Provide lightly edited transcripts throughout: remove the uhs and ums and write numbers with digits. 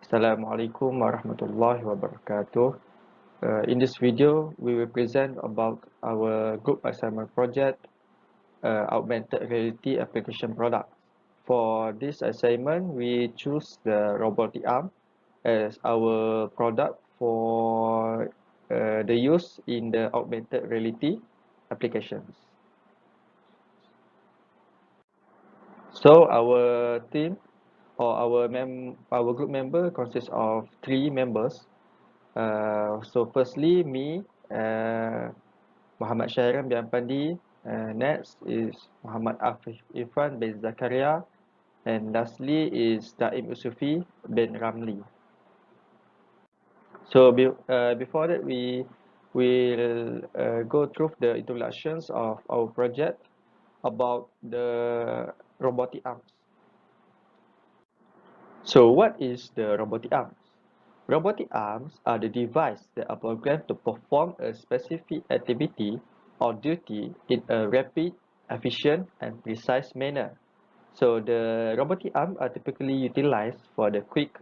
Assalamualaikum warahmatullahi wabarakatuh. In this video, we will present about our group assignment project, Augmented Reality Application Product. For this assignment, we choose the Robotic Arm as our product for the use in the Augmented Reality applications. So our team or our group member consists of 3 members. So firstly, me, Muhammad Syahran bin Pandi. Next is Muhammad Afif Irfan bin Zakaria. And lastly is Daim Usufi bin Ramli. So before that, we will go through the introductions of our project about the robotic arms. So what is the robotic arms? Robotic arms are the devices that are programmed to perform a specific activity or duty in a rapid, efficient, and precise manner. So the robotic arms are typically utilized for the quick,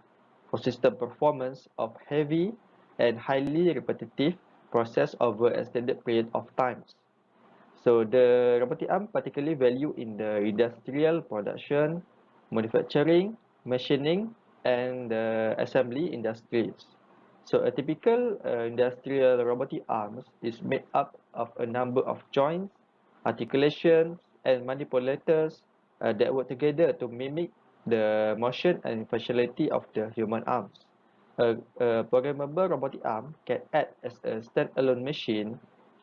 consistent performance of heavy and highly repetitive process over an extended period of times. So the robotic arm particularly value in the industrial production, manufacturing, machining, and the assembly industries. So a typical industrial robotic arms is made up of a number of joints, articulations, and manipulators that work together to mimic the motion and functionality of the human arms. A programmable robotic arm can act as a standalone machine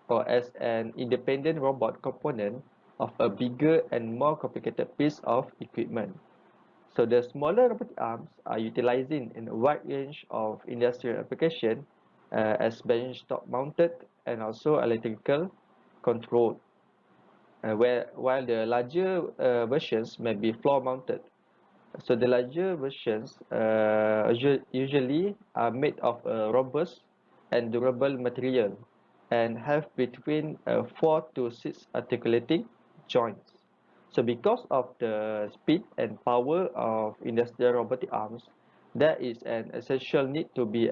or as an independent robot component of a bigger and more complicated piece of equipment. So the smaller robotic arms are utilizing in a wide range of industrial applications as benchtop mounted and also electrical controlled, while the larger versions may be floor mounted. So the larger versions usually are made of a robust and durable material and have between 4 to 6 articulating joints. So because of the speed and power of industrial robotic arms, there is an essential need to be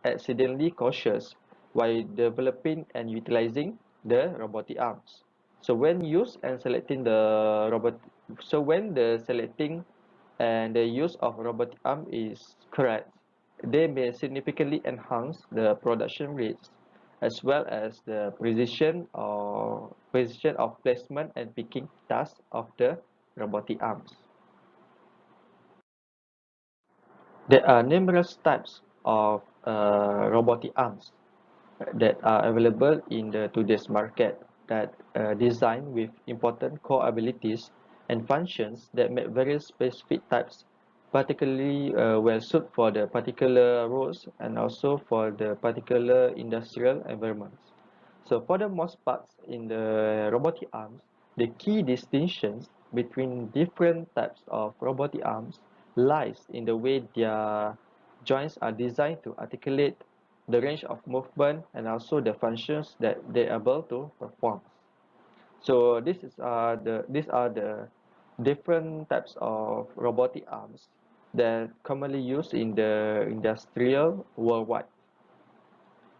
exceedingly cautious while developing and utilizing the robotic arms. So when used and selecting the robot, so when the selecting and the use of robotic arm is correct, they may significantly enhance the production rates as well as the precision of placement and picking tasks of the robotic arms. There are numerous types of robotic arms that are available in the today's market that designed with important core abilities and functions that make various specific types particularly well suited for the particular roles and also for the particular industrial environments. So for the most parts in the robotic arms, the key distinctions between different types of robotic arms lies in the way their joints are designed to articulate the range of movement and also the functions that they are able to perform. So these are the different types of robotic arms that commonly used in the industrial worldwide.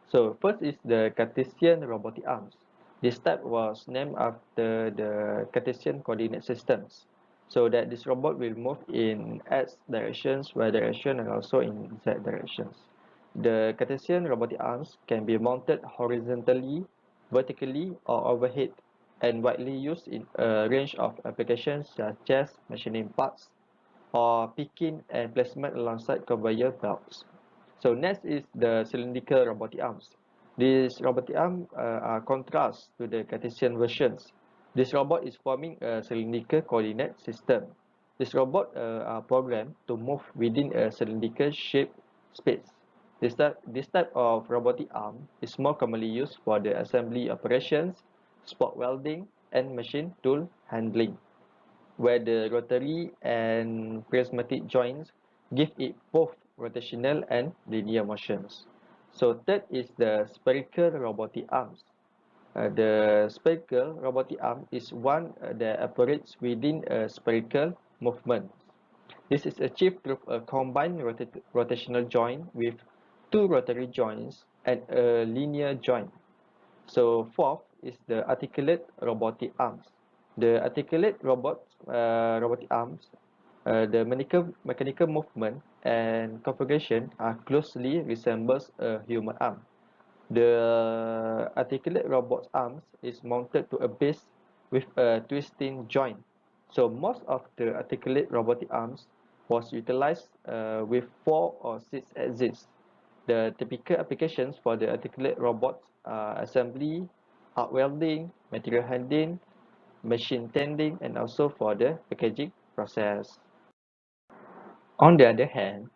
So first is the Cartesian robotic arms. This type was named after the Cartesian coordinate systems, so that this robot will move in X directions, Y direction, and also in Z directions. The Cartesian robotic arms can be mounted horizontally, vertically, or overhead, and widely used in a range of applications such as machining parts or picking and placement alongside conveyor belts. So next is the cylindrical robotic arms. These robotic arms are contrast to the Cartesian versions. This robot is forming a cylindrical coordinate system. This robot are programmed to move within a cylindrical shaped space. This type of robotic arm is more commonly used for the assembly operations, spot welding, and machine tool handling, where the rotary and prismatic joints give it both rotational and linear motions. So third is the spherical robotic arms. The spherical robotic arm is one that operates within a spherical movement. This is achieved through a combined rotational joint with two rotary joints and a linear joint. So fourth is the articulate robotic arms. The articulate robotic arms, the mechanical movement and configuration are closely resembles a human arm. The articulate robot's arms is mounted to a base with a twisting joint. So most of the articulate robotic arms was utilized with 4 or 6 axes. The typical applications for the articulate robots are assembly, arc welding, material handling, machine tending, and also for the packaging process. On the other hand,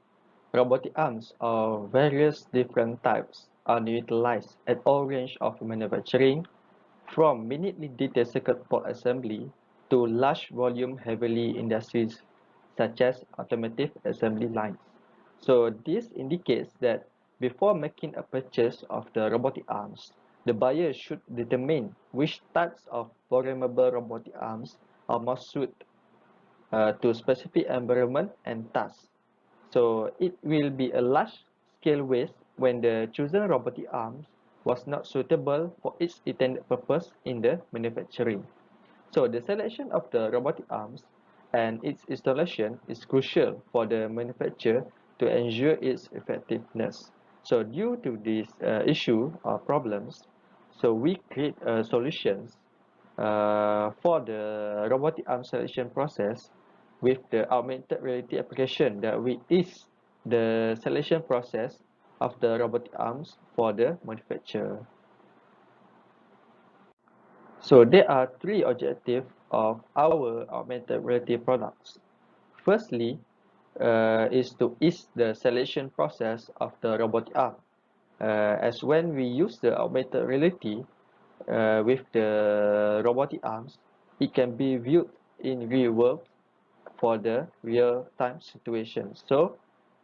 robotic arms of various different types are utilized at all range of manufacturing, from minutely detailed circuit board assembly to large volume heavily industries such as automotive assembly lines. So this indicates that before making a purchase of the robotic arms, the buyer should determine which types of programmable robotic arms are most suited to specific environment and tasks. So it will be a large-scale waste when the chosen robotic arms was not suitable for its intended purpose in the manufacturing. So the selection of the robotic arms and its installation is crucial for the manufacturer to ensure its effectiveness. So due to this issue or problems, so we create solutions for the robotic arm selection process with the augmented reality application that we ease the selection process of the robotic arms for the manufacturer. So there are three objectives of our augmented reality products. Firstly, is to ease the selection process of the robotic arm. As when we use the augmented reality with the robotic arms, it can be viewed in real world for the real-time situation. So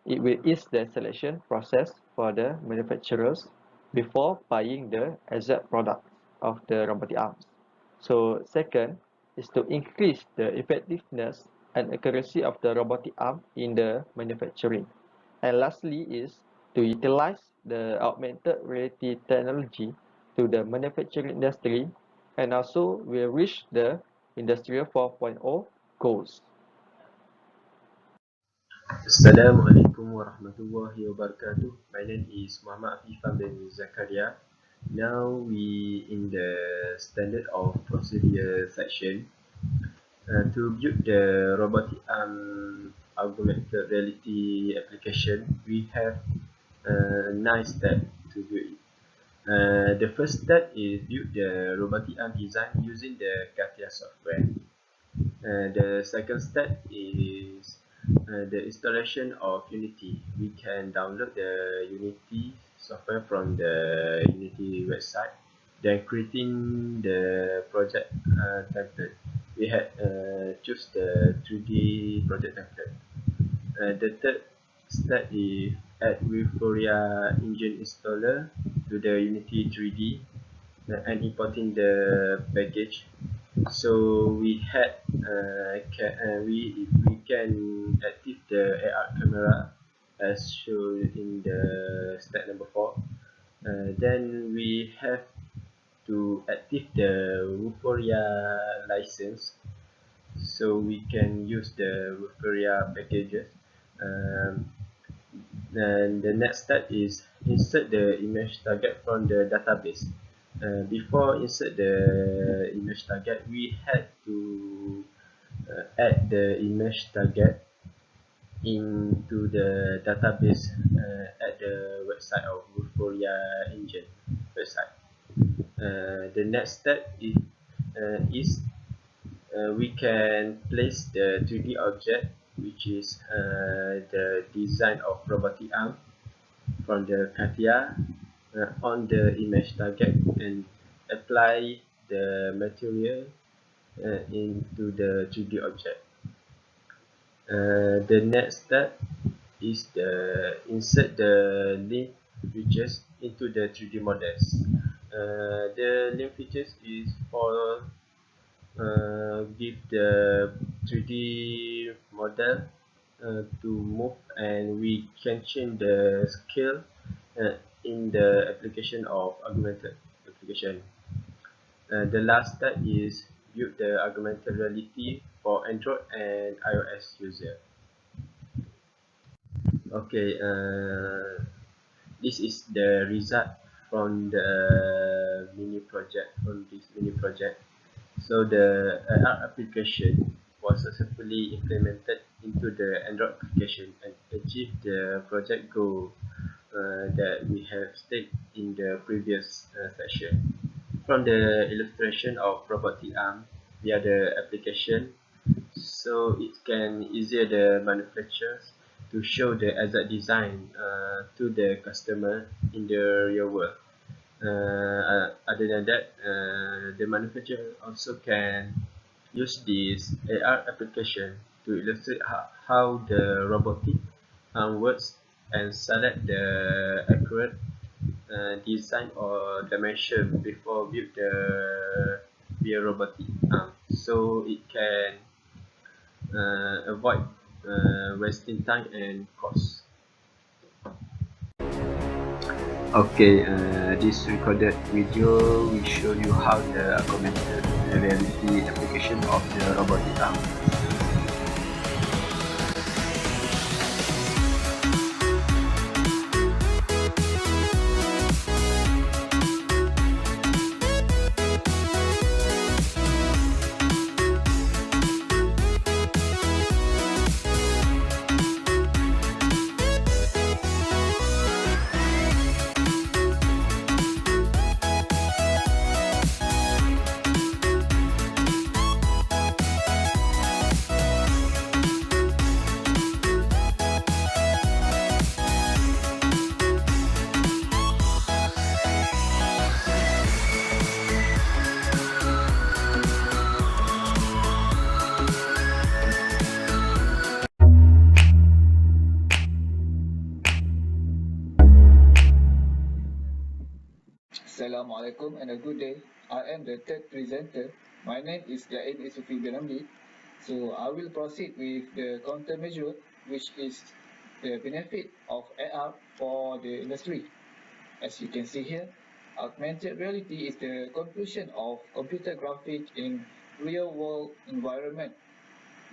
it will ease the selection process for the manufacturers before buying the exact product of the robotic arms. So second is to increase the effectiveness and accuracy of the robotic arm in the manufacturing. And lastly is to utilize the augmented reality technology to the manufacturing industry and also will reach the Industrial 4.0 goals. Assalamualaikum warahmatullahi wabarakatuh. My name is Muhammad Afifah bin Zakaria. Now we in the standard of procedure section. To build the robotic arm augmented reality application, we have 9 steps to do it. The first step is build the robotic arm design using the CATIA software. The second step is the installation of Unity. We can download the Unity software from the Unity website. Then creating the project template. We had choose the 3D project template. The third step is add Euphoria engine installer to the Unity 3D and importing the package. So we had we can active the AR camera as shown in the step number 4. Then we have to active the Euphoria license so we can use the Euphoria packages. Um, then the next step is insert the image target from the database. Before insert the image target, we had to add the image target into the database at the website of Euphoria Engine website. The next step is we can place the 3D object, which is the design of robotic arm from the CATIA on the image target and apply the material into the 3D object. The next step is the insert the link features into the 3D models. The link features is for give the 3D model to move, and we can change the scale in the application of augmented application. The last step is build the augmented reality for Android and iOS user. Okay, this is the result from the mini project from this mini project. So the AR application was successfully implemented into the Android application and achieved the project goal that we have stated in the previous section. From the illustration of robotic arm via the application, so it can easier the manufacturers to show the exact design to the customer in the real world. Other than that, the manufacturer also can use this AR application to illustrate how the robotic arm works and select the accurate design or dimension before build the real robotic arm, so it can avoid wasting time and cost. Okay, this recorded video will show you how the augmented reality application of the robotic arm. Assalamualaikum and a good day. I am the third presenter. My name is Jain Isufi Biramli. So I will proceed with the countermeasure, which is the benefit of AR for the industry. As you can see here, augmented reality is the conclusion of computer graphics in real-world environment.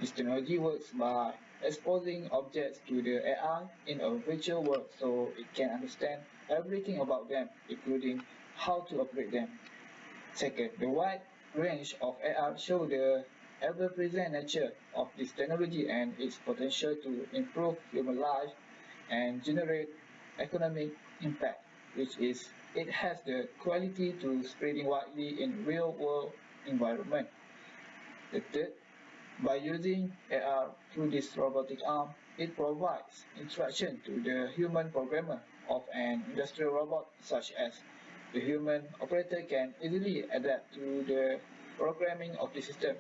This technology works by exposing objects to the AI in a virtual world so it can understand everything about them, including how to operate them. Second, the wide range of AR show the ever-present nature of this technology and its potential to improve human life and generate economic impact, which is it has the quality to spreading widely in real-world environment. The third, by using AR through this robotic arm, it provides instruction to the human programmer of an industrial robot, such as the human operator can easily adapt to the programming of the system.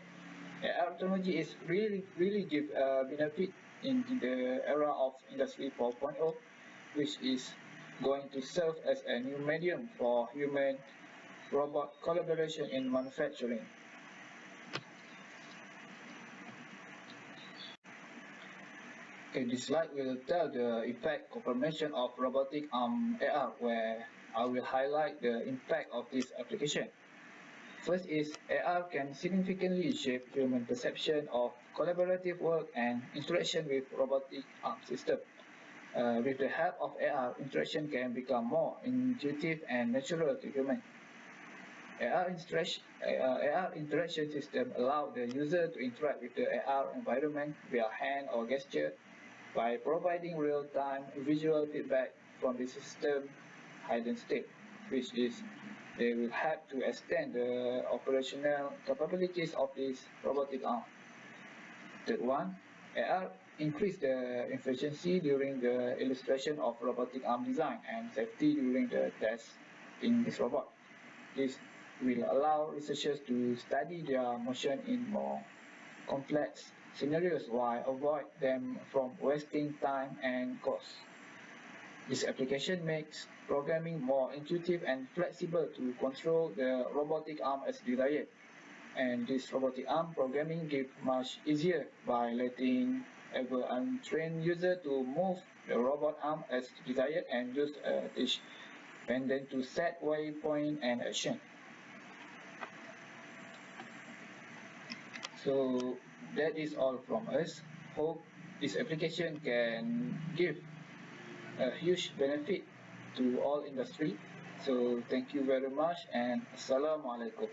AR technology is really give a benefit in the era of Industry 4.0, which is going to serve as a new medium for human robot collaboration in manufacturing. Okay, this slide will tell the effect confirmation of robotic arm AR, where I will highlight the impact of this application. First is AR can significantly shape human perception of collaborative work and interaction with robotic arm system. With the help of AR, interaction can become more intuitive and natural to humans. AR interaction system allow the user to interact with the AR environment via hand or gesture by providing real-time visual feedback from the system hidden state, which is they will help to extend the operational capabilities of this robotic arm. Third one, AR increase the efficiency during the illustration of robotic arm design and safety during the test in this robot. This will allow researchers to study their motion in more complex scenarios while avoid them from wasting time and cost. This application makes programming more intuitive and flexible to control the robotic arm as desired. And this robotic arm programming gives much easier by letting enable untrained user to move the robot arm as desired and use a touch pendant to set waypoint and action. So that is all from us. Hope this application can give a huge benefit to all industry. So thank you very much and Assalamualaikum.